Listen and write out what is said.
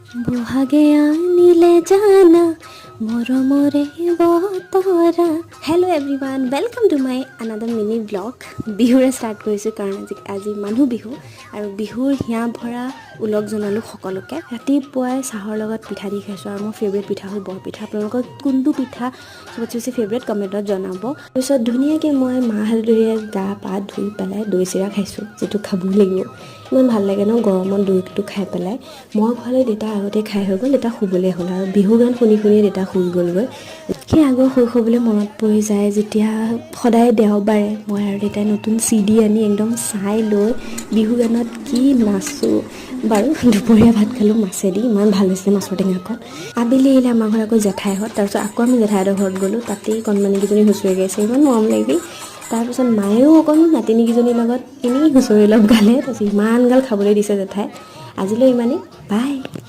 বহাগে আনিলে জানা মৰমৰে বতৰা। Hello' everyone, welcome to my another mini blog. বিহুৰে ষ্টাৰ্ট কৰিছোঁ কাৰণ আজি মানুহ বিহু আৰু বিহুৰ হিয়া ভৰা ওলগ জনালোঁ সকলোকে। ৰাতিপুৱাই চাহৰ লগত পিঠা দি খাইছোঁ আৰু মোৰ ফেভৰেট পিঠা হ'ল বৰপিঠা। আপোনালোকৰ কোনটো পিঠা চবতছে বেছি ফেভৰেট কমেণ্টত জনাব। তাৰপিছত ধুনীয়াকৈ মই মাহ হালধিৰে গা পা ধুই পেলাই দৈ চিৰা খাইছোঁ, যিটো খাবই লাগিব। ইমান ভাল লাগে ন গৰমত দৈটো খাই পেলাই। মই খোৱালে দেউতা আগতে খাই হৈ গ'ল, দেউতা শুবলৈ হ'ল আৰু বিহু গান শুনি শুনি দেউতা শুই গ'লগৈ। সেই আগৰ শৈশৱলৈ মনত পৰি যায়, যেতিয়া সদায় দেওবাৰে মই আৰু দেউতাই নতুন CD আনি একদম চাই লৈ বিহু গানত কি নাচোঁ। বাৰু দুপৰীয়া ভাত খালোঁ মাছেদি, ইমান ভাল হৈছে মাছৰ টেঙাকণ। আবেলি আহিলে আমাৰ ঘৰত আকৌ জেঠাইহঁত, তাৰপিছত আকৌ আমি জেঠাইহঁতৰ ঘৰত গ'লোঁ, তাতেই কণমানিকেইজনী হুঁচৰি গাইছে, ইমান মৰম লাগিল। তাৰপিছত মায়েও অকণ নাতিনীকেইজনীৰ লগত এনেই হুঁচৰি অলপ গালে, তাৰপিছত ইমান গাল খাবলৈ দিছে জেঠাই। আজিলৈ ইমানেই, বাই।